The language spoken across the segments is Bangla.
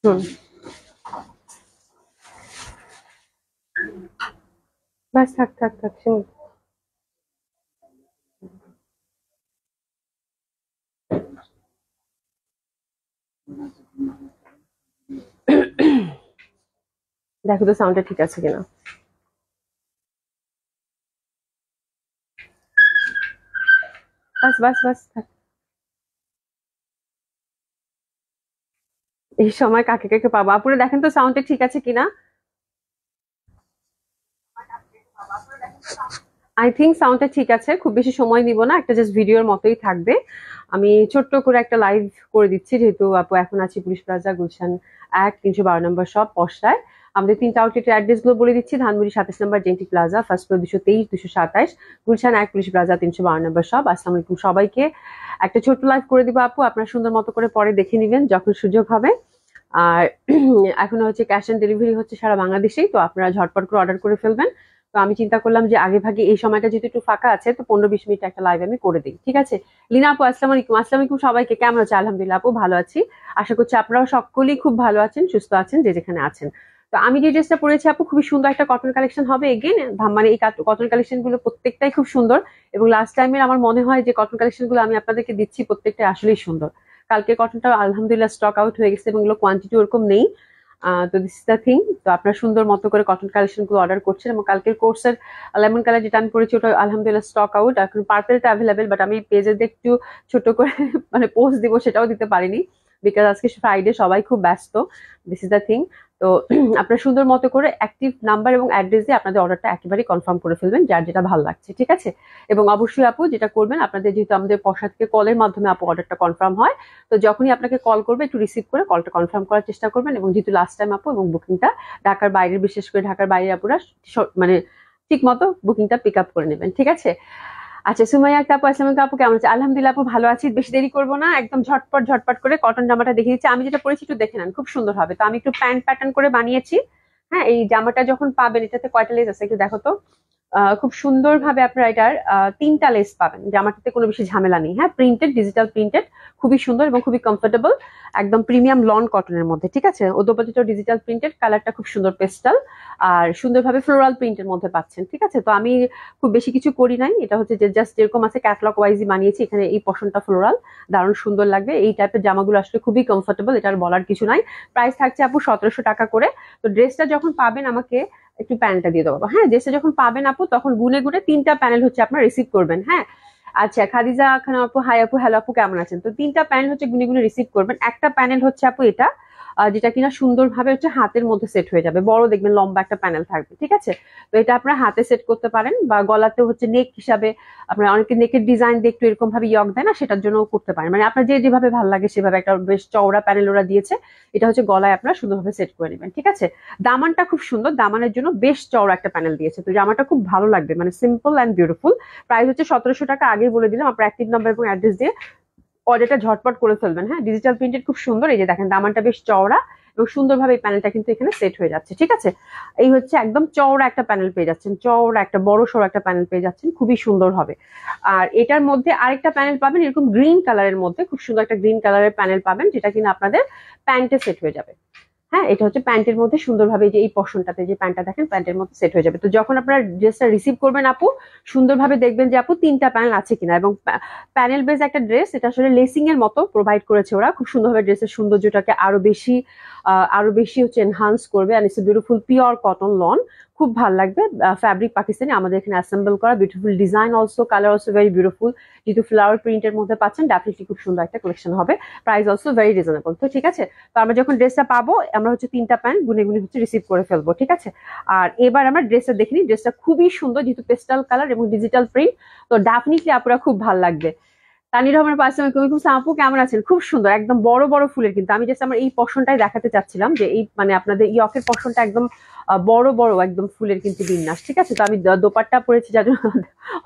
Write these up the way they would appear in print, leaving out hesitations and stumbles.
হুম, বাস থাক থাক থাক শুনুন। দেখো তো সাউন্ডটা ঠিক আছে কিনা। বাস বাস বাস থাক। এই সময় কাকে কাকে পাবো, আপুরে দেখেন তো সাউন্ডটা ঠিক আছে কিনা। আই থিঙ্ক সাউন্ডটা ঠিক আছে, খুব বেশি সময় নিব না, একটা জাস্ট ভিডিওর মতোই থাকবে। আমি ছোট্ট করে একটা লাইভ করে দিচ্ছি, যেহেতু আপু এখন আছি পুলিশ প্লাজা গুলশান 1 312 নম্বর শপ পশলায়। আমাদের 3টা আউটলেটের অ্যাড্রেস গুলো বলে দিচ্ছি: ধানমন্ডি 27 নম্বর জেন্টি plaza, first floor 223 227, Gulshan police plaza 312 নম্বর শপ। আসসালামু আলাইকুম সবাইকে। একটা ছোট্ট লাইভ করে দিব আপু, আপনার সুন্দর মতো করে পরে দেখে নিবেন যখন সুযোগ হবে। আর এখনো হচ্ছে ক্যাশ অন ডেলিভারি হচ্ছে সারা বাংলাদেশেই, তো আপনারা ঝটপট করে অর্ডার করে ফেলবেন। তো আমি চিন্তা করলাম যে আগে ভাগে এই সময়টা যেহেতু একটু ফাঁকা আছে, তো 15 20 মিনিট একটা লাইভ আমি করে দিই, ঠিক আছে। লিনা আপু আসসালামু আলাইকুম। আসসালামু আলাইকুম সবাইকে, কেমন আছে? আলহামদুলিল্লাহ আপু ভালো আছি। আশা করছি আপনারাও সকলেই খুব ভালো আছেন, সুস্থ আছেন যে যেখানে আছেন। তো আমি যে ড্রেসটা পরেছি আপু, খুবই সুন্দর একটা কটন কালেকশন হবে এগেন। মানে এই কটন কালেকশন গুলো প্রত্যেকটাই খুব সুন্দর, এবং লাস্ট টাইমের আমার মনে হয় যে কটন কালেকশন গুলো আমি আপনাদেরকে দিচ্ছি প্রত্যেকটাই আসলেই সুন্দর। কালকে কটনটা আলহামদুলিল্লাহ স্টক আউট হয়ে গেছে, এবং এগুলো কোয়ান্টিটি ওরকম নেই। তো দিস ইজ দ্য থিং। তো আপনার সুন্দর মতো করে কটন কালেকশন গুলো অর্ডার করছেন, এবং কালকের কোর্সের লেমন কালার যেটা আমি পরেছি ওটা আলহামদুলিল্লাহ স্টক আউট। এখন পার্পেলটা অ্যাভেলেবেল, বাট আমি পেজে একটু ছোট করে মানে পোস্ট দিব, সেটাও দিতে পারিনি, বিকজ আজকে ফ্রাইডে, সবাই খুব ব্যস্ত। This is the thing. তো আপনার সুন্দর মতো করে অ্যাক্টিভ নাম্বার এবং অ্যাড্রেস দিয়ে আপনাদের অর্ডারটা একেবারেই কনফার্ম করে ফেলবেন, যার যেটা ভালো লাগছে, ঠিক আছে। এবং অবশ্যই আপু যেটা করবেন, আপনাদের যেহেতু আমাদের পশা থেকে কলের মাধ্যমে আপু অর্ডারটা কনফার্ম হয়, তো যখনই আপনাকে কল করবে একটু রিসিভ করে কলটা কনফার্ম করার চেষ্টা করবেন। এবং যেহেতু লাস্ট টাইম আপু, এবং বুকিংটা ঢাকার বাইরের, বিশেষ করে ঢাকার বাইরে আপুরা মানে ঠিক মতো বুকিংটা পিক আপ করে নেবেন, ঠিক আছে। আচ্ছা, সুমাইয়া একটা আপু আসসালামু আলাইকুম, আপু কেমন আছে? আলহামদুলিল্লাহ আপু ভালো আছি। বেশি দেরি করবো না, একদম ঝটপট ঝটপট করে কটন জামাটা দেখিয়ে দিচ্ছি। আমি যেটা পরেছি একটু দেখে নেন, খুব সুন্দর হবে। তো আমি একটু প্যান্ট প্যাটার্ন করে বানিয়েছি। হ্যাঁ, এই জামাটা যখন পাবেন, এটাতে কয়টা লেস আছে একটু দেখো তো। খুব সুন্দর ভাবে আপনারা এটার 3টা লেস পাবেন, জামাটাতে কোনো বেশি ঝামেলা নেই। হ্যাঁ, প্রিন্টেড, ডিজিটাল প্রিন্টেড, খুবই সুন্দর এবং খুবই কমফোর্টেবল, একদম প্রিমিয়াম লন কটনের মধ্যে, ঠিক আছে। ও দোপাট্টাটাও ডিজিটাল প্রিন্টেড, কালারটা খুব সুন্দর পেস্টাল, আর সুন্দরভাবে ফ্লোরাল প্রিন্টের মধ্যে পাচ্ছেন, ঠিক আছে। তো আমি খুব বেশি কিছু করি নাই, এটা হচ্ছে যে জাস্ট যেরকম আছে ক্যাটলগ ওয়াইজই বানিয়েছি। এখানে এই পশনটা ফ্লোরাল, দারুণ সুন্দর লাগবে। এই টাইপের জামাগুলো আসলে খুবই কমফোর্টেবল, এটার বলার কিছু নাই। প্রাইস থাকছে আপু 1700 টাকা করে। তো ড্রেসটা যখন পাবেন আমাকে একটু প্যানেলটা দিয়ে দেবো। হ্যাঁ, ড্রেসটা যখন পাবেন আপু, তখন গুনে গুনে 3টা প্যানেল হচ্ছে আপনার রিসিভ করবেন। হ্যাঁ, আচ্ছা খাদিজা খান আপু, হাই আপু, হ্যালো আপু, কেমন আছেন? তো 3টা প্যানেল হচ্ছে গুনে গুনে রিসিভ করবেন। একটা প্যানেল হচ্ছে আপু এটা, যেটা কিনা সুন্দরভাবে হচ্ছে হাতের মধ্যে সেট হয়ে যাবে, বড় দেখবেন লম্বা একটা প্যানেল থাকবে, ঠিক আছে। তো এটা আপনার হাতে সেট করতে পারেন, বা গলাতে হচ্ছে নেক হিসাবে, আপনার অনেকে নেকের ডিজাইন দিয়ে একটু এরকম ভাবে ইয়ক দেয় না, সেটার জন্য করতে পারেন। মানে আপনার যে যেভাবে ভালো লাগে সেভাবে। একটা বেশ চওড়া প্যানেল ওরা দিয়েছে, এটা হচ্ছে গলায় আপনারা সুন্দরভাবে সেট করে নেবেন, ঠিক আছে। দামানটা খুব সুন্দর, দামানের জন্য বেশ চওড়া একটা প্যানেল দিয়েছে, তো জামাটা খুব ভালো লাগবে, মানে সিম্পল অ্যান্ড বিউটিফুল। প্রাইস হচ্ছে 1700 টাকা, আগেই বলে দিলাম। আপনার অ্যাক্টিভ নাম্বার এবং অ্যাড্রেস দিয়ে অর্ডারটা ঝটপট করে ফেলবেন। হ্যাঁ, ডিজিটাল প্রিন্টেড, খুব সুন্দর। এই যে দেখেন দামানটা বেশ চওড়া, এবং সুন্দরভাবে এই প্যানেলটা কিন্তু এখানে সেট হয়ে যাচ্ছে, ঠিক আছে। এই হচ্ছে একদম চওড়া একটা প্যানেল পেয়ে যাচ্ছেন, চওড়া একটা বড় সড়ো একটা প্যানেল পেয়ে যাচ্ছেন, খুবই সুন্দর হবে। আর এটার মধ্যে আরেকটা প্যানেল পাবেন এরকম গ্রিন কালারের মধ্যে, খুব সুন্দর একটা গ্রিন কালারের প্যানেল পাবেন, যেটা কিনা আপনাদের প্যান্টে সেট হয়ে যাবে। হ্যাঁ, এটা হচ্ছে প্যান্টের মধ্যে সুন্দরভাবে, যে এই পশনটাতে যে প্যান্টটা দেখেন প্যান্টের মধ্যে সেট হয়ে যাবে। তো যখন আপনারা ড্রেসটা রিসিভ করবেন আপু, সুন্দরভাবে দেখবেন যে আপু 3টা প্যানেল আছে কিনা। এবং প্যানেল বেস একটা ড্রেস, এটা আসলে লেসিং এর মতো প্রোভাইড করেছে ওরা, খুব সুন্দরভাবে ড্রেসের সৌন্দর্যটাকে আরো বেশি হচ্ছে এনহান্স করবে। And it's beautiful pure cotton lawn, খুব ভালো লাগবে। ফ্যাব্রিক পাকিস্তানি, আমাদের এখানে অ্যাসেম্বল করা, beautiful design also, colour also very beautiful. যেহেতু ফ্লাওয়ার প্রিন্টের মধ্যে পাচ্ছেন, ডেফিনেটলি খুব সুন্দর একটা কালেকশন হবে। প্রাইস অলসো ভেরি রিজনেবল, তো ঠিক আছে। তো আমরা যখন ড্রেসটা পাবো, আমরা হচ্ছে 3টা প্যান্ট গুনে গুনে হচ্ছে রিসিভ করে ফেলবো, ঠিক আছে। আর এবার আমরা ড্রেসটা দেখে নিই। ড্রেসটা খুবই সুন্দর, যেহেতু পেস্টাল কালার এবং ডিজিটাল প্রিন্ট, তো ডেফিনেটলি আপনারা খুব ভালো লাগবে। তানির রহমান পাশে আপু কেমন আছেন? খুব সুন্দর, একদম বড় বড় ফুলের। কিন্তু আমি জাস্ট আমার এই পশনটাই দেখাতে চাচ্ছিলাম, যে এই মানে আপনাদের ইয়কের পশনটা একদম বড় বড় একদম ফুলের কিন্তু বিন্যাস, ঠিক আছে। তো আমি দোপাট্টা পরেছি, যার জন্য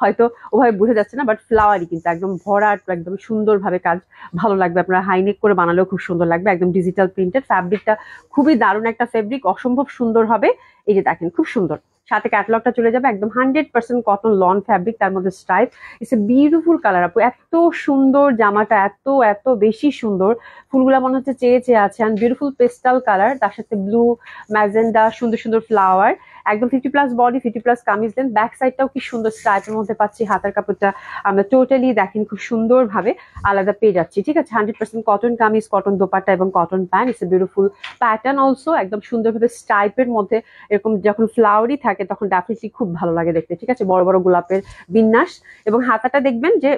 হয়তো ওভাবে বোঝা যাচ্ছে না, বাট ফ্লাওয়ারই কিন্তু একদম ভরাট, একদম সুন্দরভাবে কাজ, ভালো লাগবে। আপনারা হাইনেক করে বানালেও খুব সুন্দর লাগবে, একদম ডিজিটাল প্রিন্টেড। ফ্যাব্রিকটা খুবই দারুণ একটা ফেব্রিক, অসম্ভব সুন্দর হবে। এই যে দেখেন, খুব সুন্দর। সাথে ক্যাটালগটা চলে যাবে। একদম 100% কটন লন ফ্যাব্রিক, তার মধ্যে stripe. It's a beautiful colour আপু, এত সুন্দর জামাটা, এত এত বেশি সুন্দর। ফুলগুলা মনে হচ্ছে চেয়ে চেয়ে আছে, অ্যান্ড বিউটিফুল পেস্টাল কালার, তার সাথে ব্লু ম্যাজেন্ডা, সুন্দর সুন্দর ফ্লাওয়ার। একদম 50+ বডি, 50+ কামিজ দেন। ব্যাক সাইডটাও কি সুন্দর স্ট্রাইপের মধ্যে পাচ্ছি। হাতার কাপড়টা আমরা টোটালি দেখেন খুব সুন্দর ভাবে আলাদা পেয়ে যাচ্ছি, ঠিক আছে। 100% কটন কামিজ, কটন দোপাট্টা এবং cotton pant. It's a beautiful pattern also, একদম সুন্দরভাবে স্ট্রাইপের মধ্যে এরকম যখন ফ্লাওয়ারই থাকে তখন ডেফিনেটলি খুব ভালো লাগে দেখতে, ঠিক আছে। বড় বড় গোলাপের বিন্যাস, এবং হাতাটা দেখবেন যে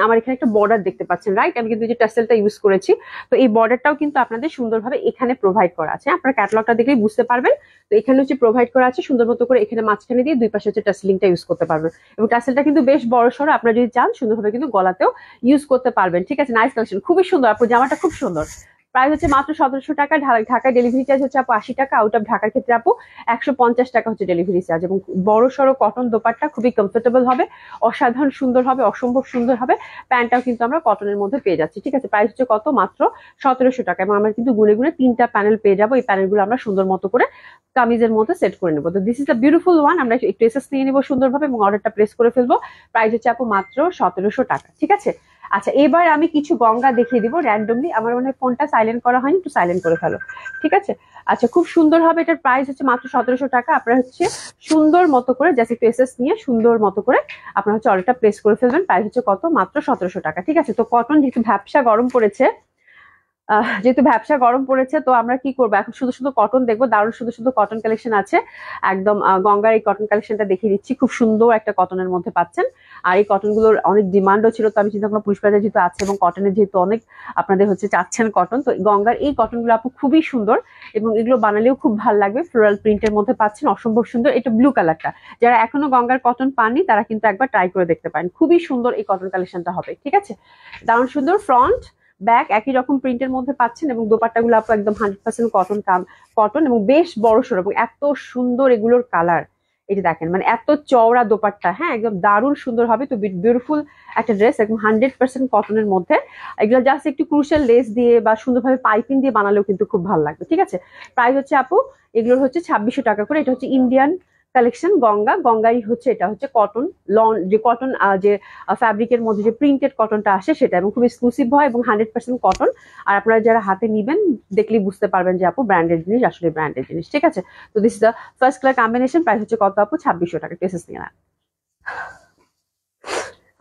আমার এখানে একটা বর্ডার দেখতে পাচ্ছেন, রাইট। আমি কিন্তু যে টাসেলটা ইউজ করেছি, তো এই বর্ডারটাও কিন্তু আপনাদের সুন্দরভাবে এখানে প্রোভাইড করা আছে। আপনারা ক্যাটালগটা দেখলেই বুঝতে পারবেন। তো এখানে হচ্ছে প্রোভাইড করা আছে সুন্দর মতো করে, এখানে মাঝখানে দিয়ে দুই পাশে হচ্ছে টাসেলিংটা ইউজ করতে পারবেন, এবং টাসেলটা কিন্তু বেশ বড় সড়ো, আপনারা যদি চান সুন্দরভাবে কিন্তু গলাতেও ইউজ করতে পারবেন, ঠিক আছে। নাইস কালেকশন, খুবই সুন্দর আপু, জামাটা খুব সুন্দর। প্রাইস হচ্ছে মাত্র 1700 টাকা। ঢাকায় ডেলিভারি চার্জ হচ্ছে আপু 80 টাকা। আউট অফ ঢাকার ক্ষেত্রে আপু 150 টাকা হচ্ছে ডেলিভারি চার্জ, এবং বড় সড়ো কটন দোপাট্টা, খুবই কমফোর্টেবল হবে, অসাধারণ সুন্দর হবে, অসম্ভব সুন্দর হবে। প্যান্টটাও কিন্তু আমরা কটনের মধ্যে পেয়ে যাচ্ছি, ঠিক আছে। প্রাইস হচ্ছে কত, মাত্র 1700 টাকা, এবং আমরা কিন্তু গুনে গুনে 3টা প্যানেল পেয়ে যাবো। এই প্যানেলগুলো আমরা সুন্দর মতো করে কামিজের মধ্যে সেট করে নেবো। তো this is a beautiful one. আমরা একটু এসএস নিয়ে নেবো সুন্দরভাবে এবং অর্ডারটা প্লেস করে ফেলবো। প্রাইস হচ্ছে আপু মাত্র 1700 টাকা, ঠিক আছে। আচ্ছা, এবার আমি কিছু গঙ্গা দেখিয়ে দিব র্যান্ডমলি। আমার মনে হয় ফোনটা সাইলেন্ট করা হয়নি, একটু সাইলেন্ট করে ফেলো, ঠিক আছে। আচ্ছা, খুব সুন্দর হবে। এটার প্রাইস হচ্ছে মাত্র 1700 টাকা। আপনারা হচ্ছে সুন্দর মতো করে জাস্ট একটু এসএস নিয়ে সুন্দর মতো করে আপনারা হচ্ছে অর্ডারটা প্লেস করে ফেলবেন। প্রাইস হচ্ছে কত, মাত্র 1700 টাকা, ঠিক আছে। তো কটন যেহেতু ভ্যাপসা গরম পড়েছে, যেহেতু ব্যবসা গরম পড়েছে, তো আমরা কি করবো এখন, শুধু শুধু কটন দেখবো। দারুণ সুন্দর সুন্দর কটন কালেকশন আছে একদম। গঙ্গার এই কটন কালেকশনটা দেখিয়ে দিচ্ছি, খুব সুন্দর একটা কটনের মধ্যে পাচ্ছেন। আর এই কটন গুলোর অনেক ডিমান্ডও ছিল, তো আমি চিন্তা করলাম পুলিশ বাজার যেহেতু আছে এবং কটনের যেহেতু অনেক আপনাদের হচ্ছে চাচ্ছেন কটন, তো গঙ্গার এই কটন গুলো আপু খুবই সুন্দর, এবং এগুলো বানালেও খুব ভালো লাগবে। ফ্লোরাল প্রিন্টের মধ্যে পাচ্ছেন, অসম্ভব সুন্দর। এটা ব্লু কালারটা, যারা এখনো গঙ্গার কটন পাননি তারা কিন্তু একবার ট্রাই করে দেখতে পারেন। খুবই সুন্দর এই কটন কালেকশনটা হবে, ঠিক আছে। দারুণ সুন্দর ফ্রন্ট ব্যাক একই রকম প্রিন্টের মধ্যে পাচ্ছেন, এবং দোপাট্টাগুলো আপু একদম 100% কটন এবং বেশ বড় সড়ো, এবং এত সুন্দর এগুলোর কালার। এই যে দেখেন, মানে এত চওড়া দোপাট্টা, হ্যাঁ, একদম দারুণ সুন্দর হবে। তো বিউটিফুল একটা ড্রেস, একদম 100% কটনের মধ্যে। এগুলো জাস্ট একটু ক্রুশাল লেস দিয়ে বা সুন্দরভাবে পাইপিং দিয়ে বানালেও কিন্তু খুব ভালো লাগবে, ঠিক আছে। প্রাইস হচ্ছে আপু এগুলোর হচ্ছে 2600 টাকা করে। এটা হচ্ছে ইন্ডিয়ান কালেকশন গঙ্গাই হচ্ছে, এটা হচ্ছে কটন লন, যে কটন যে ফ্যাব্রিকের মধ্যে যে প্রিন্টেড কটনটা আসে সেটা, এবং খুব এক্সক্লুসিভ হয় এবং 100% কটন। আর আপনারা যারা হাতে নিবেন দেখলেই বুঝতে পারবেন যে আপু ব্র্যান্ডেড জিনিস, আসলে ব্র্যান্ডেড জিনিস, ঠিক আছে। তো this is the first colour combination. Price হচ্ছে কত আপু, 2600 টাকা। টেসেস নিয়ে না।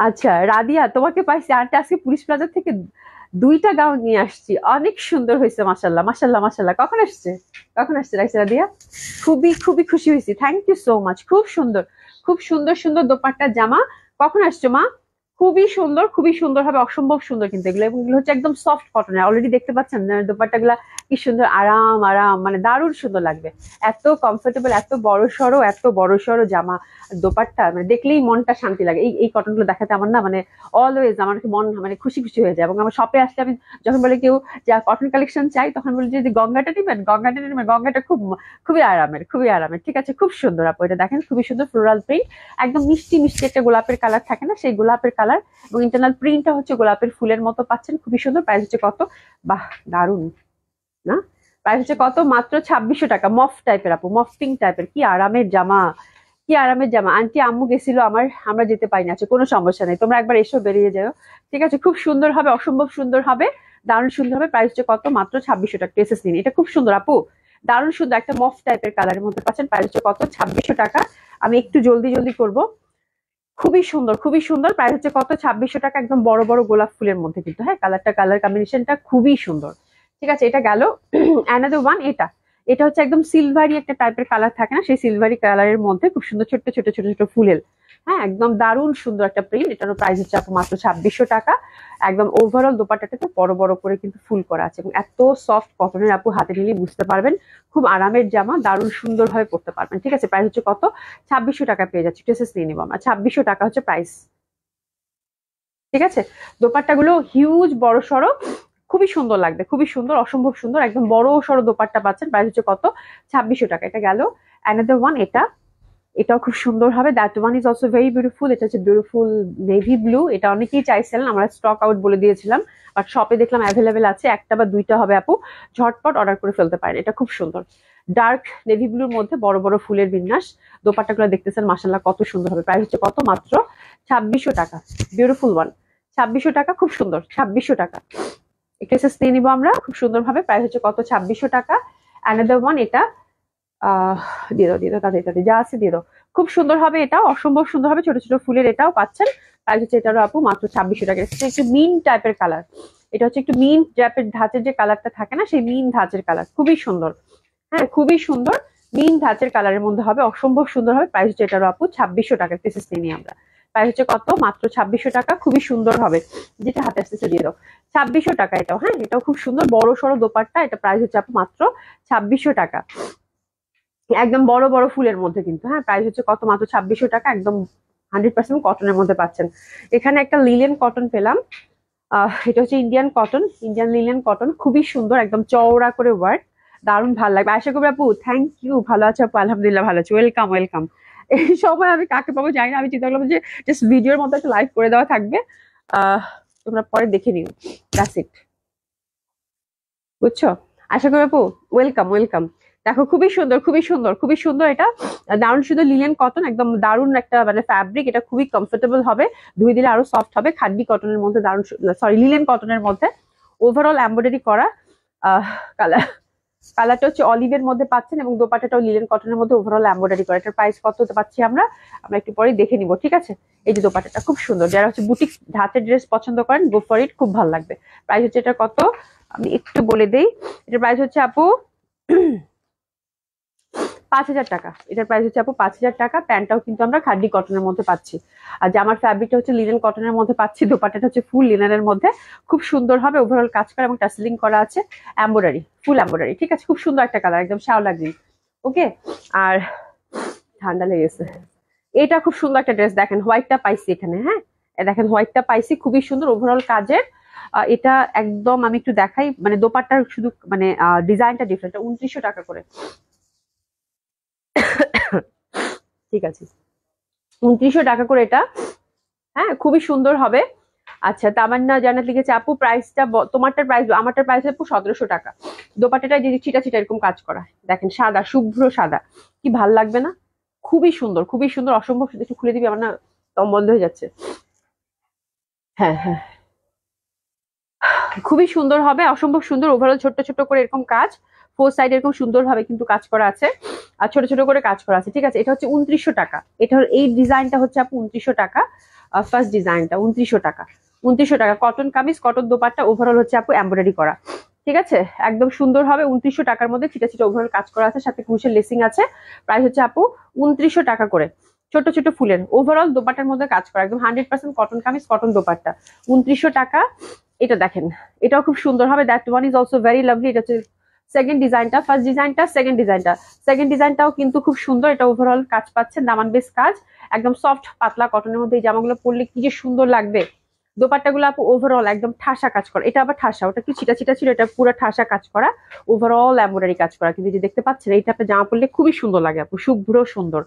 আচ্ছা রাদিয়া, তোমাকে পাইছি আন্টি আজকে পুলিশ প্লাজা থেকে 2টা গাউন নিয়ে আসছি, অনেক সুন্দর হয়েছে, মাশাল্লাহ মাশাল্লাহ মাশাল্লাহ। কখন আসছে রাইসা রাদিয়া? খুবই খুবই খুশি হয়েছি, থ্যাংক ইউ সো মাচ। খুব সুন্দর, খুব সুন্দর সুন্দর দোপাট্টা জামা। কখন আসছো মা? খুবই সুন্দর হবে, অসম্ভব সুন্দর কিন্তু এগুলো, এবং এগুলো হচ্ছে একদম সফট কটনের। অলরেডি দেখতে পাচ্ছেন দোপাট্টা গুলা কি সুন্দর, আরাম আরাম, মানে দারুণ সুন্দর লাগবে। এত কমফোর্টেবল, এত বড় সড়ো জামা দোপাট্টা, মানে দেখলেই মনটা শান্তি লাগে। এই কটন গুলো দেখাতে আমার না, মানে অলওয়েজ আমার মন মানে খুশি খুশি হয়ে যায়। এবং আমার শপে আসলে আমি যখন বলে কেউ যা কটন কালেকশন চাই, তখন বলি যে গঙ্গাটা নেবেন, গঙ্গাটা খুবই আরামের, ঠিক আছে। খুব সুন্দর আপু, এটা দেখেন খুবই সুন্দর ফ্লোরাল প্রিন্ট, একদম মিষ্টি মিষ্টি একটা গোলাপের কালার থাকে না, সেই গোলাপের কালার, এবং ইন্টারনাল প্রিন্টটা হচ্ছে গোলাপের ফুলের মতো পাচ্ছেন, খুবই সুন্দর। প্রাইস হচ্ছে কত, বাহ দারুন না। প্রাইস হচ্ছে কত, মাত্র 2600 টাকা। মফ টাইপের আপু, মফ পিঙ্ক টাইপের, কি আরামের জামা, কি আরামের জামা। আন্টি আম্মু গেছিল আমার, আমরা যেতে পারি না। আচ্ছা, কোনো সমস্যা নেই, তোমরা একবার এসো, বেরিয়ে যাও, ঠিক আছে। খুব সুন্দর হবে, অসম্ভব সুন্দর হবে, দারুণ সুন্দর হবে। প্রাইস হচ্ছে কত, মাত্র 2600 টাকা। টেসেস নিন, এটা খুব সুন্দর আপু, দারুণ সুন্দর একটা মফ টাইপের কালারের মধ্যে পাচ্ছেন। প্রাইস হচ্ছে কত, 2600 টাকা। আমি একটু জলদি করব। খুবই সুন্দর। প্রাইস হচ্ছে কত, 2600 টাকা। একদম বড় বড় গোলাপ ফুলের মধ্যে কিন্তু, হ্যাঁ, কালার কম্বিনেশনটা খুবই সুন্দর, ঠিক আছে। এটা গেল। অ্যানাদার ওয়ান, এটা হচ্ছে একদম সিলভারি একটা টাইপের কালার থাকে না, সেই সিলভারি কালারের মধ্যে খুব সুন্দর ছোট ছোট ছোট ছোট ফুলের, হ্যাঁ, একদম দারুণ সুন্দর একটা প্রিন্ট। এটার প্রাইস হচ্ছে আপু মাত্র 2600 টাকা। একদম ওভারঅল দোপাট্টাটাতে বড় বড় করে কিন্তু ফুল করা আছে, এবং এত সফট কটনের আপু, হাতে নিলে বুঝতে পারবেন খুব আরামের জামা, দারুণ সুন্দর ভাবে পড়তে পারবেন, ঠিক আছে। প্রাইস হচ্ছে কত, 2600 টাকা পেয়ে যাচ্ছি। ড্রেসেস নিয়ে নিবো আমরা, 2600 টাকা হচ্ছে প্রাইস, ঠিক আছে। দোপাট্টাগুলো হিউজ বড় সড়ো, খুবই সুন্দর লাগবে, খুবই সুন্দর, অসম্ভব সুন্দর, একদম বড় সড়ো দোপাট্টা পাচ্ছেন। প্রাইস হচ্ছে কত, 2600 টাকা। এটা গেল। অ্যানাদার ওয়ান, এটাও খুব সুন্দর হবে। That one is also very beautiful. এটা হচ্ছে বিউটিফুল নেভি ব্লু। এটা অনেকেই চাইছিলেন, আমরা স্টক আউট বলে দিয়েছিলাম, বাট শপে দেখলাম অ্যাভেলেবেল আছে, একটা বা দুইটা হবে আপু, ঝটপট অর্ডার করে ফেলতে পারেন। এটা খুব সুন্দর। ডার্ক নেভি ব্লুর মধ্যে বড় বড় ফুলের বিন্যাস। দোপাট্টাগুলো দেখতেছেন মাশাআল্লাহ কত সুন্দর হবে। প্রাইস হচ্ছে কত? মাত্র 2600 টাকা। বিউটিফুল ওয়ান, 2600 টাকা, খুব সুন্দর, 2600 টাকা। একটা সেট নিয়ে নিবো আমরা খুব সুন্দর ভাবে। প্রাইস হচ্ছে কত? 2600 টাকা। অ্যানাদার ওয়ান, এটা দিয়ে দাও তাড়াতাড়ি যা আছে দিয়ে দাও। খুব সুন্দর হবে, এটাও অসম্ভব সুন্দর হবে, ছোট ছোট ফুলের, এটাও পাচ্ছেন। প্রাইস হচ্ছে এটারও আপু মাত্র 2600 টাকা। এটা একটু মিন টাইপের কালার, এটা হচ্ছে একটু মিন টাইপের ধাঁচের যে কালারটা থাকে না, সেই মিন ধাঁচের কালার, খুবই সুন্দর। হ্যাঁ, খুবই সুন্দর, মিন ধাঁচের কালারের মধ্যে হবে, অসম্ভব সুন্দর হবে। প্রাইস হচ্ছে এটারও আপু 2600 টাকা। পিসেস নিয়ে আমরা প্রাইস হচ্ছে কত? মাত্র 2600 টাকা। খুবই সুন্দর হবে, যেটা হাতে আসতেছে দিয়ে দাও। 2600 টাকা এটাও। হ্যাঁ, এটাও খুব সুন্দর, বড় সড়ো দোপাট্টা। এটা প্রাইস হচ্ছে আপু মাত্র 2600 টাকা। একদম বড় বড় ফুলের মধ্যে কিন্তু। হ্যাঁ, প্রাইস হচ্ছে কত? মাত্র 2600 টাকা। একদম 100% কটনের মধ্যে পাচ্ছেন। এখানে একটা লিলেন কটন পেলাম, এটা হচ্ছে Indian cotton, Indian linen cotton, খুবই সুন্দর, একদম চওড়া করে ওয়ার্ক, দারুণ ভালো লাগবে। আশা করি আপু, থ্যাংক ইউ, ভালো আছে আপু? আলহামদুলিল্লাহ ভালো আছে। Welcome welcome. এই সময় আমি কাকে পাবো জানি না, আমি চিন্তা করলাম যে জাস্ট ভিডিওর মতো একটা লাইভ করে দেওয়া থাকবে, তোমরা পরে দেখে নিও, দ্যাটস ইট, বুঝছো? আশা করি আপু, ওয়েলকাম ওয়েলকাম। দেখো খুবই সুন্দর, খুবই সুন্দর, খুবই সুন্দর, এটা দারুণ সুন্দর লিলেন কটন, একদম দারুণ একটা মানে ফ্যাব্রিক, এটা খুবই কমফোর্টেবল হবে, ধুয়ে দিলে আরো সফট হবে। খাড্ডি কটনের মধ্যে দারুণ, সরি লিলেন কটনের মধ্যে ওভারঅল এমব্রয়ডারি করা। কালার, কালারটা হচ্ছে অলিভের মধ্যে পাচ্ছেন, এবং দোপাট্টাটাও লিলেন কটনের মধ্যে ওভারঅল এমব্রয়ডারি করা। এটার প্রাইস কত পাচ্ছি আমরা আমরা একটু পরে দেখে নিব, ঠিক আছে? এই যে দোপাট্টাটা খুব সুন্দর, যারা হচ্ছে বুটিক ধাঁচের ড্রেস পছন্দ করেন, গো ফর ইট, খুব ভালো লাগবে। প্রাইস হচ্ছে এটা কত আমি একটু বলে দেই। এটার প্রাইস হচ্ছে আপু 5000 টাকা। এটার প্রাইস হচ্ছে আপু 5000 টাকা। প্যান্টটাও কিন্তু আমরা খাড্ডি কটনের মধ্যে পাচ্ছি, আর জামার ফ্যাব্রিকটা হচ্ছে লিনেন কটনের মধ্যে পাচ্ছি। দোপাট্টাটা হচ্ছে ফুল লিনেনের মধ্যে, খুব সুন্দর হবে, ওভারঅল কাজ করা এবং টাসেলিং করা আছে, এমব্রয়ডারি, ফুল এমব্রয়ডারি, ঠিক আছে? খুব সুন্দর একটা কালার, একদম শ্যাওলা গ্রিন। ওকে, আর ঠান্ডা লেগেছে। এটা খুব সুন্দর একটা ড্রেস, দেখেন হোয়াইটটা পাইছি এখানে। হ্যাঁ, দেখেন হোয়াইটটা পাইছি, খুবই সুন্দর ওভারঅল কাজের। এটা একদম আমি একটু দেখাই, মানে দোপাট্টার শুধু মানে ডিজাইনটা ডিফারেন্ট। 2900 টাকা করে, ঠিক আছে? 2900 টাকা করে এটা। হ্যাঁ, খুবই সুন্দর হবে। আচ্ছা, তামান্না জান্নাত লিখেছে আপু প্রাইসটা, তোমারটার প্রাইস, আমারটার প্রাইস আপু 1700 টাকা। দোপাট্টাটা যে ছিটা ছিটা এরকম কাজ করা, দেখেন সাদা, শুভ্র সাদা, কি ভাল লাগবে না? খুবই সুন্দর, খুবই সুন্দর, অসম্ভব সুন্দর। একটু খুলে দিবি, আমার না দম বন্ধ হয়ে যাচ্ছে। হ্যাঁ হ্যাঁ, খুবই সুন্দর হবে, অসম্ভব সুন্দর, ওভারঅল ছোট্ট ছোট্ট করে এরকম কাজ, ফোর সাইড এরকম সুন্দর ভাবে কিন্তু কাজ করা আছে, আর ছোট ছোট করে কাজ করা আছে, ঠিক আছে? এটা হচ্ছে 2900 টাকা। এটা এই ডিজাইনটা হচ্ছে আপু 2900 টাকা। ফার্স্ট ডিজাইনটা 2900 টাকা। 2900 টাকা, cotton kameez, cotton dupatta, overall হচ্ছে আপু এমব্রয়ডারি করা, ঠিক আছে? একদম সুন্দর হবে। 2900 টাকার মধ্যে ছিটা ছিটা ওভারঅল কাজ করা আছে, সাথে কুশের লেসিং আছে। প্রাইস হচ্ছে আপু 2900 টাকা করে। ছোট ছোট ফুলের ওভারঅল দোপাট্টার মধ্যে কাজ করা, একদম 100% কটন কামিজ, কটন দোপাট্টা, 2900 টাকা। এটা দেখেন, এটাও খুব সুন্দর হবে, that one is also very lovely. এটা হচ্ছে সেকেন্ড ডিজাইনটা, ফার্স্ট ডিজাইনটা, সেকেন্ড ডিজাইনটা। সেকেন্ড ডিজাইনটাও কিন্তু খুব সুন্দর, এটা ওভারঅল কাজ পাচ্ছেন, দামান বেস কাজ, একদম সফট পাতলা কটনের মধ্যে এই জামাগুলো পরলে কি যে সুন্দর লাগবে। দোপাট্টাগুলো আপু ওভারঅল একদম ঠাসা কাজ করা, এটা আবার ঠাসা, ওটা কি ছিটা ছিটা ছিল, এটা পুরো ঠাসা কাজ করা, ওভারঅল এমব্রয়ডারি কাজ করা। কিন্তু যে দেখতে পাচ্ছেন, এইটা আপনি জামা পরলে খুবই সুন্দর লাগে আপু, শুভ্র সুন্দর।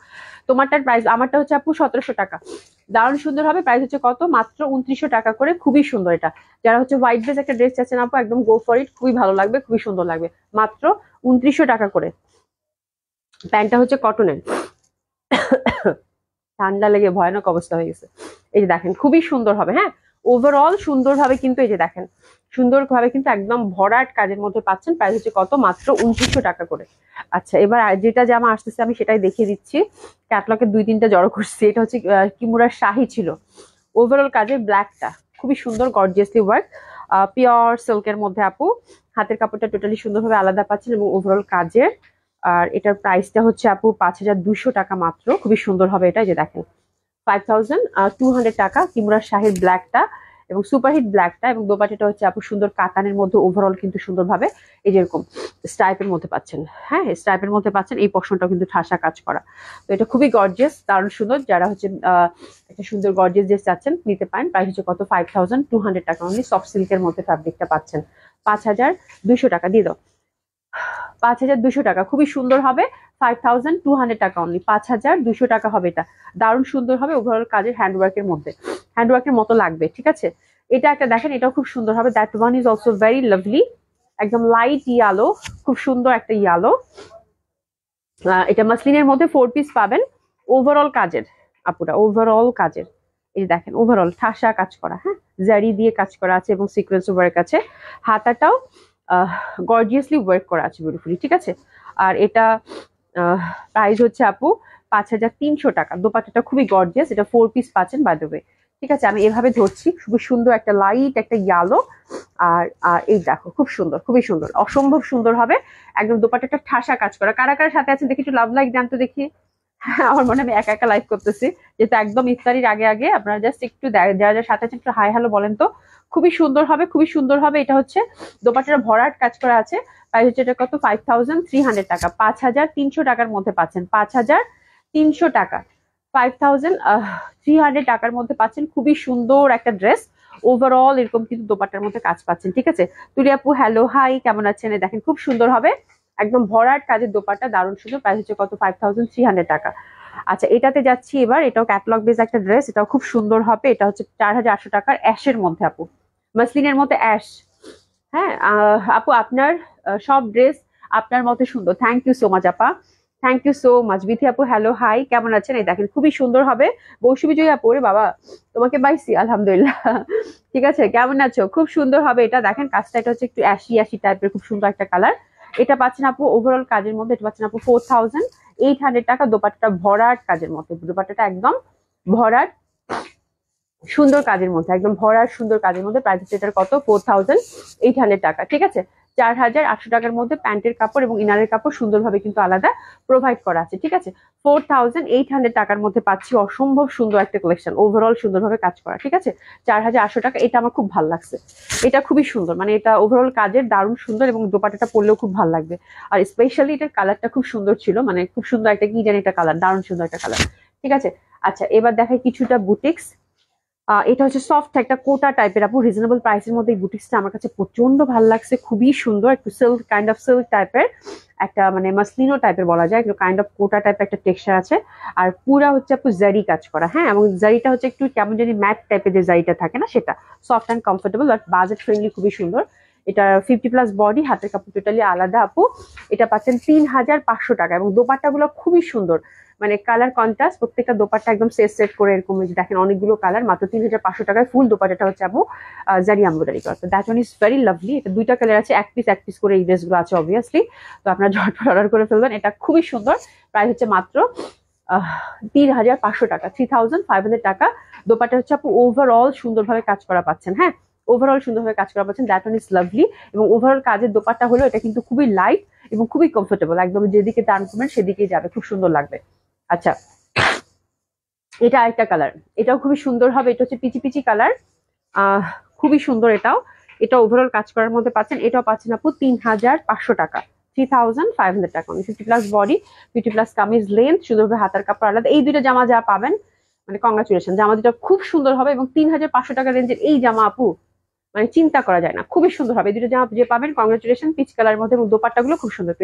তোমারটার প্রাইস, আমারটা হচ্ছে আপু 1700 টাকা। দারুণ সুন্দর হবে। প্রাইস হচ্ছে কত? মাত্র 2900 টাকা করে। খুবই সুন্দর এটা, যারা হচ্ছে হোয়াইট বেস একটা ড্রেস চাচ্ছেন আপু, একদম গো ফর ইট, খুবই ভালো লাগবে, খুবই সুন্দর লাগবে। মাত্র 2900 টাকা করে। প্যান্টটা হচ্ছে কটনের, ঠান্ডা লেগে ভয়ানক অবস্থা হয়ে গেছে। এই যে দেখেন, খুবই সুন্দর হবে। হ্যাঁ, ওভারঅল সুন্দরভাবে কিন্তু, এই যে দেখেন সুন্দরভাবে কিন্তু একদম ভরাট কাজের মধ্যে পাচ্ছেন। প্রাইস হচ্ছে কত? মাত্র 2900 টাকা করে। আচ্ছা, এবার যেটা জামা আসতেছে আমি সেটাই দেখিয়ে দিচ্ছি। ক্যাটলগে 2-3টা জড়ো করছি। এটা হচ্ছে কিমুরার শাহি ছিল, ওভারঅল কাজের, ব্ল্যাকটা খুবই সুন্দর, গর্জিয়াসলি ওয়ার্ক, পিওর সিল্কের মধ্যে আপু। হাতের কাপড়টা টোটালি সুন্দরভাবে আলাদা পাচ্ছেন, এবং ওভারঅল কাজের। আর এটার প্রাইসটা হচ্ছে আপু 5200 টাকা মাত্র। খুবই সুন্দর হবে এটা, যে দেখেন 5200 টাকা। কিমুরার শাহির ব্ল্যাকটা এবং সুপারহিট ব্ল্যাকটা, এবং দোপাট্টাটা হচ্ছে আপু সুন্দর কাতানের মধ্যে, ওভারঅল কিন্তু সুন্দরভাবে এই যেরকম স্টাইপের মধ্যে পাচ্ছেন। হ্যাঁ, স্টাইপের মধ্যে পাচ্ছেন, এই পোর্শনটাও কিন্তু ঠাসা কাজ করা। তো এটা খুবই গর্জিয়াস, দারুণ সুন্দর। যারা হচ্ছে একটা সুন্দর গর্জিয়াস ড্রেস চাচ্ছেন নিতে পারেন। প্রাইস হচ্ছে কত? 5200 টাকা অনলি। সফট সিল্কের মধ্যে ফ্যাব্রিকটা পাচ্ছেন। 5200 টাকা দিয়ে দাও। 5200 টাকা, খুবই সুন্দর হবে। 5200 টাকা অনলি, 5200 টাকা হবে এটা। দারুণ সুন্দর হবে, ওভারঅল কাজের, হ্যান্ডওয়ার্কের মধ্যে, হ্যান্ডওয়ার্কের মতো লাগবে, ঠিক আছে? এটা একটা দেখেন, এটাও খুব সুন্দর হবে। That one is also very lovely, একদম লাইট ইয়ালো, খুব সুন্দর একটা ইয়ালো। এটা মাসলিনের মধ্যে 4 পিস পাবেন, ওভারঅল কাজের আপুরা, ওভারঅল কাজের। এই যে দেখেন ওভারঅল ঠাসা কাজ করা, হ্যাঁ জারি দিয়ে কাজ করা আছে এবং সিকোয়েন্স ওয়ার্ক আছে। হাতাটাও গর্জিয়াসলি ওয়ার্ক করা আছে বিউটিফুলি, ঠিক আছে। আর এটা প্রাইস হচ্ছে আপু 5300 টাকা। দোপাট্টাটা খুবই গর্জিয়াস, এটা 4 পিস পাচ্ছেন বাই দ্য ওয়ে, ঠিক আছে। আমি এভাবে ধরছি, খুবই সুন্দর একটা লাইট একটা ইয়ালো। আর আর এই দেখো খুব সুন্দর, খুবই সুন্দর, অসম্ভব সুন্দর হবে একদম। দোপাট্টাটা ঠাসা কাজ করা। কারা কারা সাথে আছেন দেখি, একটু লাভ লাইক জানতো দেখি। আমার মনে হয় আমি একা একা লাইভ করতেছি, যেহেতু একদম ইফতারির আগে আগে। আপনারা জাস্ট একটু যারা যারা সাথে আছেন একটু হাই হ্যালো বলেন তো। খুবই সুন্দর হবে, খুবই সুন্দর হবে। এটা হচ্ছে দোপাট্টাটা ভরাট কাজ করা আছে। প্রাইস হচ্ছে এটা কত, 5300 টাকা। 5300 টাকার মধ্যে পাচ্ছেন, 5300 টাকা, 5300 টাকার মধ্যে পাচ্ছেন খুবই সুন্দর একটা ড্রেস। ওভারঅল এরকম কিন্তু দোপাট্টার মধ্যে কাজ পাচ্ছেন, ঠিক আছে। তুলি আপু হ্যালো হাই, কেমন আছেন? দেখেন খুব সুন্দর হবে, একদম ভরাট কাজের দোপাট্টা, দারুণ সুন্দর। প্রাইস হচ্ছে কত, 5300 টাকা। আচ্ছা এটাতে যাচ্ছি এবার। এটাও ক্যাটালগ বেস একটা ড্রেস, এটাও খুব সুন্দর হবে। এটা হচ্ছে 4800 টাকার, অ্যাশের মধ্যে আপু, মাসলিনের মধ্যে অ্যাশ। হ্যাঁ আপু আপনার সব ড্রেস আপনার মতো সুন্দর। থ্যাংক ইউ সো মাচ আপা, thank you so much. Bithi আপু হ্যালো হাই, কেমন আছেন? এই দেখেন খুবই সুন্দর হবে। বৌসুবি জয়ী আপু, ওরে বাবা তোমাকে পাইছি, আলহামদুলিল্লাহ। ঠিক আছে, কেমন আছো? খুব সুন্দর হবে এটা। দেখেন কাজটা, এটা হচ্ছে একটু অ্যাশি অ্যাশি টাইপের, খুব সুন্দর একটা কালার। এটা পাচ্ছেন আপু ওভারঅল কাজের মধ্যে, এটা পাচ্ছেন আপু 4800 টাকা। দোপাট্টাটা ভরাট কাজের মধ্যে, দোপাট্টাটা একদম ভরাট সুন্দর কাজের মধ্যে, একদম ভরার সুন্দর কাজের মধ্যে। প্রাইস হচ্ছে এটার কত, 4800 টাকা, ঠিক আছে। 4800 টাকার মধ্যে প্যান্টের কাপড় এবং ইনারের কাপড় সুন্দরভাবে কিন্তু আলাদা প্রোভাইড করা আছে, ঠিক আছে। 4800 টাকার মধ্যে পাচ্ছি অসম্ভব সুন্দর একটা কালেকশন, ওভারঅল সুন্দরভাবে কাজ করা, ঠিক আছে। 4800 টাকা। এটা আমার খুব ভালো লাগছে, এটা খুবই সুন্দর, মানে এটা ওভারঅল কাজের দারুণ সুন্দর এবং দোপাট্টাটা পরলেও খুব ভালো লাগবে। আর স্পেশালি এটার কালারটা খুব সুন্দর ছিল, মানে খুব সুন্দর একটা কি জানি একটা কালার, দারুণ সুন্দর একটা কালার, ঠিক আছে। আচ্ছা এবার দেখাই কিছুটা বুটিক্স। এটা হচ্ছে সফট একটা কোটা টাইপের আপু, রিজনেবল প্রাইসের মধ্যে। এই বুটিক্সটা আমার কাছে প্রচন্ড ভালো লাগছে, খুবই সুন্দর, একটু সিল্ক কাইন্ড অফ সিল্ক টাইপের একটা, মানে মাসলিনো টাইপের বলা যায়, একটু কাইন্ড অফ কোটা টাইপের একটা টেক্সচার আছে। আর পুরা হচ্ছে আপু জারি কাজ করা, হ্যাঁ, এবং জারিটা হচ্ছে একটু কেমন জানি ম্যাট টাইপের যে জারিটা থাকে না, সেটা সফট অ্যান্ড কমফোর্টেবল আর বাজেট ফ্রেন্ডলি, খুবই সুন্দর। এটা 50+ বডি, হাতের কাপড় টোটালি আলাদা আপু। এটা পাচ্ছেন 3500 টাকা এবং দোপাট্টাগুলো খুবই সুন্দর, মানে কালার কন্ট্রাস্ট, প্রত্যেকটা দোপাট্টা একদম সেট সেট করে এরকম দেখেন অনেকগুলো কালার, মাত্র 3500 টাকায় ফুল দোপাট্টাটা হচ্ছে আপু জারি এমব্রয়ডারি করা। তো that one is very lovely. এটা দুইটা কালার আছে, এক পিস করে এই ড্রেসগুলো আছে অবভিয়াসলি। তো আপনারা ঝটপট অর্ডার করে ফেলবেন, এটা খুবই সুন্দর। প্রাইস হচ্ছে মাত্র 3500 টাকা, 3500 টাকা। দোপাট্টা হচ্ছে আপু ওভারঅল সুন্দরভাবে কাজ করা পাচ্ছেন, হ্যাঁ, ওভারঅল সুন্দরভাবে কাজ করা পাচ্ছেন। That one is lovely. এবং ওভারঅল কাজের দোপাট্টা হলো এটা কিন্তু খুবই লাইট এবং খুবই কমফোর্টেবল, একদম যেদিকে টার্ন করবেন সেদিকেই যাবে, খুব সুন্দর লাগবে। আচ্ছা এটা আরেকটা কালার, এটাও খুবই সুন্দর হবে। এটা হচ্ছে পিচি পিচি কালার, খুবই সুন্দর এটাও। এটা ওভারঅল কাজ করার মধ্যে পাচ্ছেন। এটাও পাচ্ছেন আপু 3500 টাকা, 3500 টাকা। 50+ বডি, 50+ কামিজ লেন্থ, সুন্দরভাবে হাতার কাপড় আলাদা। এই দুইটা জামা যা পাবেন, মানে কংগ্রাচুলেশন, জামা দুটো খুব সুন্দর হবে। এবং 3500 টাকা রেঞ্জের এই জামা আপু মানে চিন্তা করা যায় না, খুবই সুন্দর হবে। এই দুটো জামা যে পাবেন কংগ্রাচুলেশন, পিচ কালার মধ্যে, এবং দোপাট্টা গুলো খুব সুন্দর।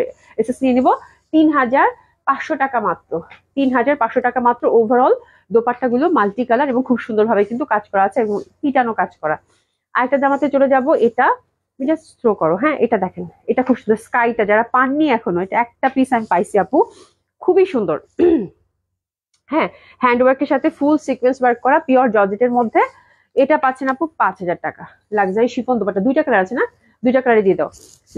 এসএস নিয়ে নিবো 3500 টাকা মাত্র, 3500 টাকা মাত্র। ওভারঅল দোপাট্টা গুলো মাল্টি কালার এবং খুব সুন্দর ভাবে কিন্তু কাজ করা আছে এবং পিটানো কাজ করা। আরেকটা জামাতে চলে যাব, এটা জাস্ট থ্রো করো, হ্যাঁ, এটা দেখেন, এটা খুব সুন্দর। স্কাইটা যারা পাননি এখনো, এটা একটা পিস আমি পাইছি আপু, খুবই সুন্দর। হ্যাঁ, হ্যান্ডওয়ার্কের সাথে ফুল সিকোয়েন্স ওয়ার্ক করা, পিওর জর্জেটের মধ্যে। এটা পাচ্ছেন আপু 5000 টাকা। লাক্সারি শিফন দোপাট্টা, দুইটা কালার আছে না, দুইটা কালারে দিয়ে দাও।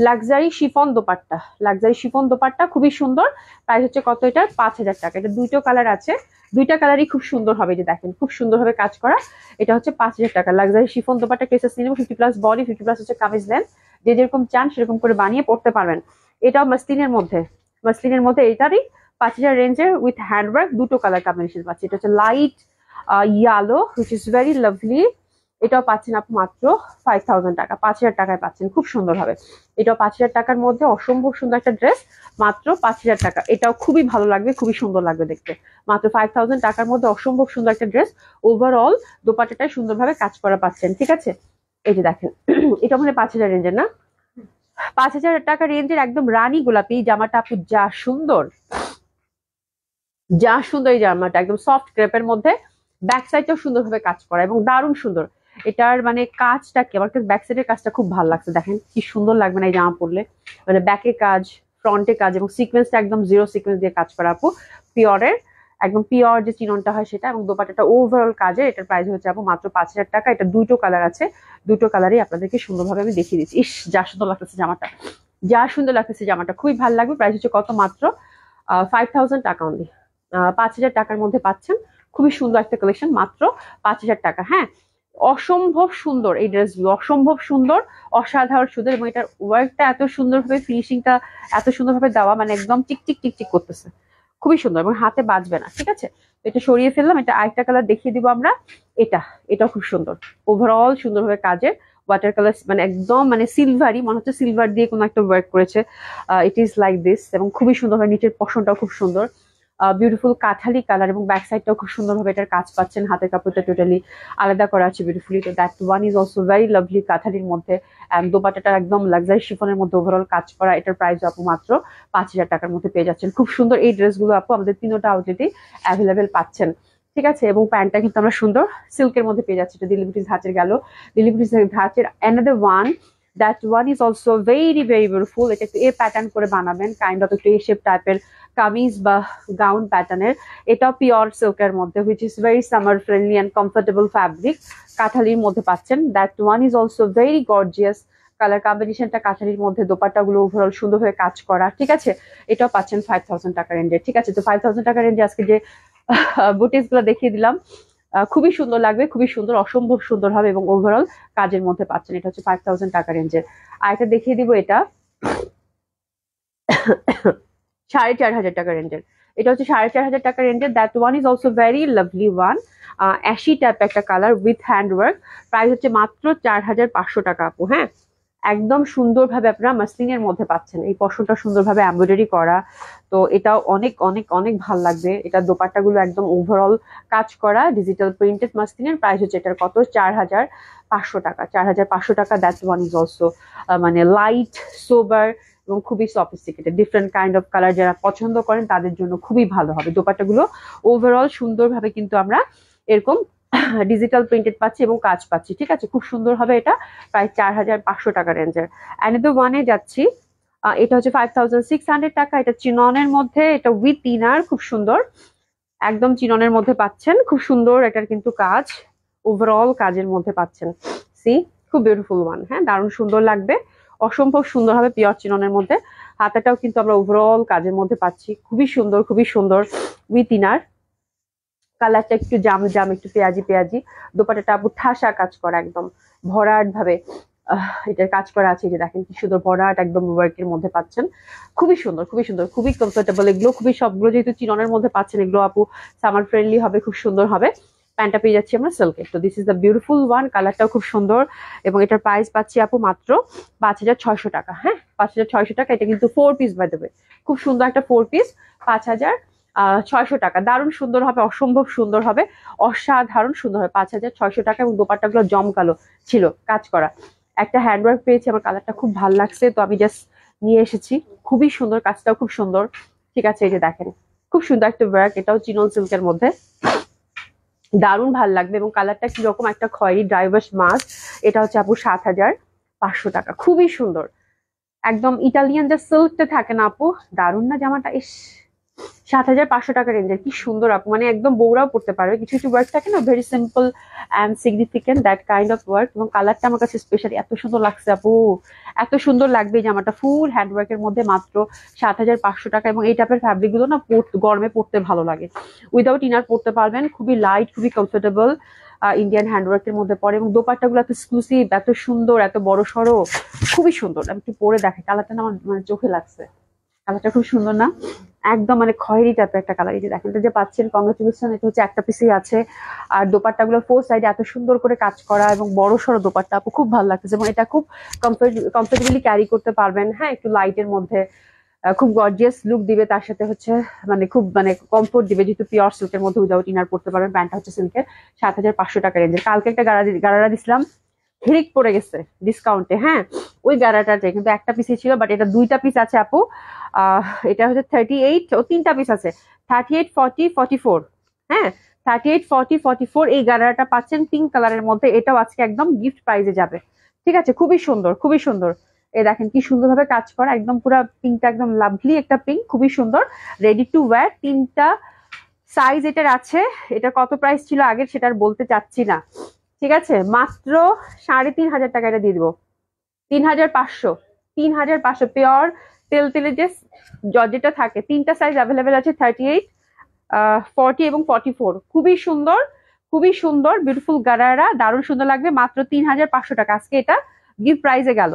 Luxury chiffon dupatta, luxury chiffon dupatta খুবই সুন্দর। প্রাইস হচ্ছে কত, এটা 5000 টাকা। এটা দুইটা কালার আছে, দুইটা কালারই খুব সুন্দর হবে, যে দেখেন খুব সুন্দরভাবে কাজ করা। এটা হচ্ছে 5000 টাকা লাক্সারি শিফন দোপাট্টা। কেসেস নিয়ে নেবো 50+ বডি, 50+ হচ্ছে কামিজ লেন্থ, যে যেরকম চান সেরকম করে বানিয়ে পড়তে পারবেন। এটাও মাসলিনের মধ্যে, মাসলিনের মধ্যে এটারই 5000 রেঞ্জের উইথ হ্যান্ডওয়ার্ক, দুটো কালার কম্বিনেশন পাচ্ছি। এটা হচ্ছে light yellow which is very lovely. এটাও পাচ্ছেন আপনি মাত্র 5000 টাকা, 5000 টাকায় পাচ্ছেন, খুব সুন্দর হবে। এটাও 5000 টাকার মধ্যে অসম্ভব সুন্দর একটা ড্রেস, মাত্র 5000 টাকা। এটাও খুবই ভালো লাগবে, খুবই সুন্দর লাগবে দেখতে। মাত্র 5000 টাকার মধ্যে অসম্ভব সুন্দর একটা ড্রেস। ওভারঅল দোপাট্টাটায় সুন্দরভাবে কাজ করা পাচ্ছেন, ঠিক আছে। এই যে দেখেন, এটা মানে 5000 রেঞ্জের না, 5000 টাকা রেঞ্জের একদম রানী গোলাপি জামাটা আপু, যা সুন্দর, যা সুন্দর এই জামাটা, একদম সফট ক্রেপের মধ্যে। ব্যাক সাইডটাও সুন্দরভাবে কাজ করা এবং দারুণ সুন্দর। এটার মানে কাজটা কি, আমার কাছে ব্যাক সাইডের কাজটা খুব ভালো লাগছে। দেখেন কি সুন্দর লাগবে না এই জামা পরলে, মানে ব্যাকে কাজ, ফ্রন্টে কাজ এবং সিকোয়েন্সটা একদম জিরো সিকোয়েন্স দিয়ে কাজ করা আপু, পিওরের একদম পিওর যে চিননটা হয় সেটা, এবং দোপাট্টাটা ওভারঅল কাজে। এটার প্রাইস হচ্ছে আপু মাত্র 5,000 টাকা। এটা দুটো কালার আছে, দুটো কালারই আপনাদেরকে সুন্দরভাবে আমি দেখিয়ে দিচ্ছি। ইস, যা সুন্দর লাগতেছে জামাটা, যা সুন্দর লাগতেছে জামাটা, খুবই ভালো লাগবে। প্রাইস হচ্ছে কত, মাত্র 5,000 টাকা অনলি। 5,000 টাকার মধ্যে পাচ্ছেন খুবই সুন্দর একটা কালেকশন, মাত্র 5,000 টাকা। হ্যাঁ, অসম্ভব সুন্দর এই ড্রেসগুলো, অসম্ভব সুন্দর, অসাধারণ সুন্দর, এবং এটার ওয়ার্কটা এত সুন্দরভাবে, ফিনিশিংটা এত সুন্দরভাবে দেওয়া, মানে একদম টিকটিক টিকটিক করতেছে, খুবই সুন্দর এবং হাতে বাজবে না। ঠিক আছে, এটা সরিয়ে ফেললাম। এটা আরেকটা কালার দেখিয়ে দিব আমরা। এটাও খুব সুন্দর, ওভারঅল সুন্দরভাবে কাজের, ওয়াটার কালার, মানে একদম মানে সিলভারি, মনে হচ্ছে সিলভার দিয়ে কোনো একটা ওয়ার্ক করেছে। ইট ইজ লাইক দিস, এবং খুবই সুন্দরভাবে নিচের পশনটাও খুব সুন্দর, বিউটিফুল কাঠালি কালার, এবং ব্যাক সাইডটাও খুব সুন্দরভাবে এটার কাজ পাচ্ছেন। হাতের কাপড়টা টোটালি আলাদা করা আছে বিউটিফুলি। তো that one is also very lovely কাঠালির মধ্যে, অ্যান্ড দোপাট্টাটা একদম লাক্সারি শিফনের মধ্যে ওভারঅল কাজ করা। এটার প্রাইস আপু মাত্র 5,000 টাকার মধ্যে পেয়ে যাচ্ছেন। খুব সুন্দর এই ড্রেসগুলো আপু আমাদের তিনোটা আউটলেটে অ্যাভেলেবেল পাচ্ছেন। ঠিক আছে, এবং প্যান্টটা কিন্তু আমরা সুন্দর সিল্কের মধ্যে পেয়ে যাচ্ছি। এটা দিলিব্রিটিস ধাঁচের গেল, দিলিব্রিটিস ধাঁচের another one, that one is also very very beautiful. এটা একটু এ প্যাটার্ন করে বানাবেন, কাইন্ড অফ একটু এ শেপ টাইপের কামিজ বা গাউন প্যাটার্নের। এটাও পিওর সিল্কের মধ্যে, which is very summer friendly and comfortable fabric, কাঁথালির মধ্যে পাচ্ছেন। That one is also very gorgeous, colour কম্বিনেশনটা কাঁথালির মধ্যে, দোপাট্টাগুলো ওভারঅল সুন্দর হয়ে কাজ করা। ঠিক আছে, এটাও পাচ্ছেন 5,000 টাকা রেঞ্জে। ঠিক আছে, তো 5,000 টাকা রেঞ্জে আজকে যে বুটিক্স গুলো দেখিয়ে দিলাম, খুবই সুন্দর লাগবে, খুবই সুন্দর, অসম্ভব সুন্দর হবে, এবং ওভারঅল কাজের মধ্যে পাচ্ছেন। এটা হচ্ছে 5,000 টাকা রেঞ্জের। আর এটা দেখিয়ে দিব, এটা 4,500 টাকা রেঞ্জের। এটা হচ্ছে 4,500 টাকা রেঞ্জের। That one is also very lovely one, ashy type একটা colour with hand work. Price হচ্ছে মাত্র 4,500 টাকা আপু। হ্যাঁ, একদম সুন্দরভাবে আপনারা মাসলিনের মধ্যে পাচ্ছেন, এই পশনটা সুন্দরভাবে এমব্রয়ডারি করা। তো এটাও অনেক অনেক অনেক ভালো লাগবে। এটা দোপাট্টাগুলো একদম ওভারঅল কাজ করা, ডিজিটাল প্রিন্টেড মাসলিনের। প্রাইস হচ্ছে এটার কত, 4,500 টাকা। 4,500 টাকা। দ্যাট ওয়ান ইজ অলসো মানে লাইট সোবার এবং খুবই sophisticated, different kind of colour যারা পছন্দ করেন তাদের জন্য খুবই ভালো হবে। দোপাট্টাগুলো ওভারঅল সুন্দরভাবে কিন্তু আমরা এরকম ডিজিটাল প্রিন্টেড পাচ্ছি এবং কাজ পাচ্ছি। ঠিক আছে, খুব সুন্দর হবে। এটা প্রায় 4,500 টাকা রেঞ্জের। অ্যানাদার ওয়ানে যাচ্ছি, এটা হচ্ছে 5,600 টাকা। এটা চিননের মধ্যে, এটা উইথ ইনার, খুব সুন্দর, একদম চিননের মধ্যে পাচ্ছেন। খুব সুন্দর এটার কিন্তু কাজ, ওভারঅল কাজের মধ্যে পাচ্ছেন। সি, খুব বিউটিফুল ওয়ান। হ্যাঁ, দারুণ সুন্দর লাগবে, অসম্ভব সুন্দর হবে, পিওর চিননের মধ্যে। হাতাটাও কিন্তু আমরা ওভারঅল কাজের মধ্যে পাচ্ছি, খুবই সুন্দর, খুবই সুন্দর উইথ ইনার। কালারটা একটু জাম জাম, একটু পেঁয়াজি পেঁয়াজি। দোপাট্টাটা আপু ঠাসা কাজ করা, একদম ভরাট ভাবে এটার কাজ করা আছে। যে দেখেন কি সুন্দর ভরাট, একদম ওয়ার্কের মধ্যে পাচ্ছেন। খুবই সুন্দর, খুবই সুন্দর, খুবই কমফোর্টেবল। এগুলো খুবই, সবগুলো যেহেতু চিননের মধ্যে পাচ্ছেন, এগুলো আপু সামার ফ্রেন্ডলি হবে, খুব সুন্দর হবে। প্যান্টটা পেয়ে যাচ্ছি আমরা সিল্কের। তো this is the beautiful one, কালারটাও খুব সুন্দর, এবং এটার প্রাইস পাচ্ছি আপু মাত্র 5,600 টাকা। হ্যাঁ, 5,600 টাকা। এটা কিন্তু 4 পিস বাই দেবে, খুব সুন্দর একটা 4 পিস, 5,600 টাকা। দারুণ সুন্দর হবে, অসম্ভব সুন্দর হবে, অসাধারণ সুন্দর হবে। 5,600 টাকা, এবং দোপাট্টাগুলো জমকালো ছিল, কাজ করা। একটা হ্যান্ডওয়ার্ক পেয়েছি, আমার কালারটা খুব ভালো লাগছে, তো আমি জাস্ট নিয়ে এসেছি। খুবই সুন্দর, কাজটাও খুব সুন্দর। ঠিক আছে, এই যে দেখেন খুব সুন্দর একটা ওয়ার্ক, এটাও চিনন সিল্কের মধ্যে, দারুণ ভাল লাগবে। এবং কালারটা কিরকম, একটা খয়েরি ড্রাইভার্স মাস্ক। এটা হচ্ছে আপু 7,500 টাকা। খুবই সুন্দর, একদম ইটালিয়ান যে সিল্কটা থাকে না আপু, দারুণ না জামাটা? ইস, 7,500 টাকা রেঞ্জের, কি সুন্দর আপু, মানে একদম বউরাও পড়তে পারবে। কিছু কিছু ওয়ার্ক থাকে না, very simple and significant, that kind of work. এবং কালারটা আমার কাছে স্পেশালি এত সুন্দর লাগছে আপু, এত সুন্দর লাগবে এই জামাটা। ফুল হ্যান্ডওয়ার্কের মধ্যে মাত্র 7,500 টাকা। এবং এই টাইপের ফ্যাব্রিক গুলো না গরমে পড়তে ভালো লাগে, উইদাউট ইনার পড়তে পারবেন, খুবই লাইট, খুবই কমফোর্টেবল, ইন্ডিয়ান হ্যান্ডওয়ার্কের মধ্যে পড়ে। এবং দোপাট্টাগুলো এত এক্সক্লুসিভ, এত সুন্দর, এত বড় সড়ো, খুবই সুন্দর। আমি একটু পরে দেখে, কালারটা না আমার মানে চোখে লাগছে, কালারটা খুব সুন্দর না? একদম মানে খয়েরি টাইপের একটা কালার। এই যে দেখেন, এটা যে পাচ্ছেন, কংগ্রেচুলেশন। এটা হচ্ছে একটা পিসই আছে। আর দোপাট্টাগুলো 4 সাইডে এত সুন্দর করে কাজ করা, এবং বড় সড়ো দোপাট্টা আপু, খুব ভালো লাগতেছে। এবং এটা খুব কমফোর্টেবলি ক্যারি করতে পারবেন। হ্যাঁ, একটু লাইটের মধ্যে খুব গর্জিয়াস লুক দিবে, তার সাথে হচ্ছে মানে খুব মানে কমফোর্ট দিবে, যেহেতু পিওর সিল্কের মধ্যে উইদাউট ইনার পড়তে পারবেন। প্যান্টটা হচ্ছে সিল্কের, 7,500 টাকা রেঞ্জের। কালকে একটা গারারা দিছিলাম, হিরিক পড়ে গেছে ডিসকাউন্টে। হ্যাঁ, ওই গারাটাতে কিন্তু একটা পিসই ছিল, বাট এটা 2টা পিস আছে আপু। এটা হচ্ছে 38, ও 3টা পিস আছে, 38, 40, 44। হ্যাঁ, 38, 40, 44 এই গারাটা পাচ্ছেন পিঙ্ক কালারের মধ্যে। এটাও আজকে একদম গিফট প্রাইজে যাবে। ঠিক আছে, খুবই সুন্দর, খুবই সুন্দর। এই দেখেন কি সুন্দরভাবে কাজ করা, একদম পুরো পিঙ্কটা একদম লাভলি একটা পিঙ্ক, খুবই সুন্দর, রেডি টু ওয়্যার। 3টা সাইজ এটার আছে। এটা কত প্রাইস ছিল আগের সেটা আর বলতে চাচ্ছি না, ঠিক আছে? মাত্র 3,500 টাকা এটা দিয়ে দিবো। 3,500, 3,500 পিওর তেল তেলে যে জর্জেটটা থাকে। 3টা সাইজ অ্যাভেলেবেল আছে, 38, 40 এবং 44। খুবই সুন্দর, খুবই সুন্দর, বিউটিফুল গারারা, দারুণ সুন্দর লাগবে। মাত্র 3,500 টাকা, আজকে এটা গিফট প্রাইজে গেল।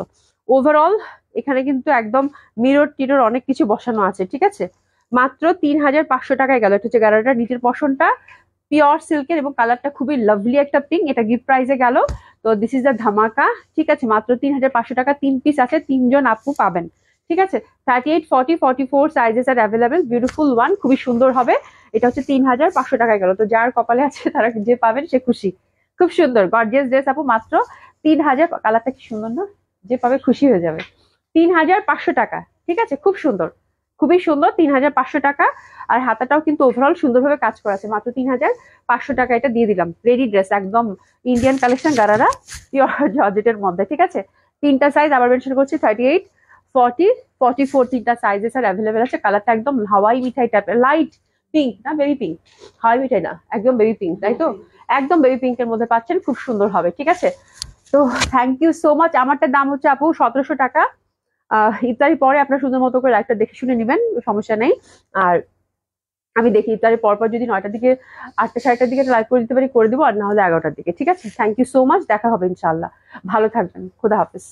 ওভারঅল এখানে কিন্তু একদম মিরর টিরর অনেক কিছু বসানো আছে, ঠিক আছে? মাত্র 3,500 টাকায় গেল। এটা হচ্ছে গারারার নিচের পশনটা, পিওর সিল্কের এবং কালারটা খুবই লাভলি একটা পিঙ্ক। এটা গিফট প্রাইজে গেল। তো দিস ইজ দ্য ধামাকা, ঠিক আছে? মাত্র 3,500 টাকা, 3 পিস আছে, 3জন আপু পাবেন, ঠিক আছে? 38, 40, 44 সাইজেস আর অ্যাভেলেবেল, বিউটিফুল ওয়ান, খুবই সুন্দর হবে। এটা হচ্ছে 3,500 টাকায় গেল। তো যার কপালে আছে তারা যে পাবেন সে খুশি। খুব সুন্দর গর্জিয়াস ড্রেস আপু, মাত্র 3,000। কালারটা কি সুন্দর না? যে পাবে খুশি হয়ে যাবে। 3,500 টাকা, ঠিক আছে? খুব সুন্দর, খুবই সুন্দর, 3,500 টাকা। আর হাতাটাও কিন্তু ওভারঅল সুন্দরভাবে কাজ করা আছে। মাত্র 3,500 টাকা এটা দিয়ে দিলাম। রেডি ড্রেস, একদম ইন্ডিয়ান কালেকশন, গারারা, পিওর জর্জেটের মধ্যে, ঠিক আছে? 3টা সাইজ আবার মেনশন করছি, 38, 40, 44। 3টা সাইজেস আর অ্যাভেলেবেল আছে। কালারটা একদম হাওয়াই মিঠাই টাইপের, লাইট পিঙ্ক না, বেবি পিঙ্ক। হাওয়াই মিঠাই না, একদম বেবি পিঙ্ক, তাই তো? একদম বেবি পিঙ্কের মধ্যে পাচ্ছেন, খুব সুন্দর হবে, ঠিক আছে? তো থ্যাংক ইউ সো মাচ। আমারটার দাম হচ্ছে আপু 1,700 টাকা। ইফতারি পরে আপনার সুন্দর মতো করে লাইভটা দেখে শুনে নেবেন, সমস্যা নেই। আর আমি দেখি ইফতারি পরপর যদি 9টার দিকে, 8টা 8:30টার দিকে লাইভ করে দিতে পারি করে দিব, আর না হলে 11টার দিকে, ঠিক আছে? থ্যাংক ইউ সো মাচ, দেখা হবে ইনশাল্লাহ। ভালো থাকবেন, খোদা হাফেজ।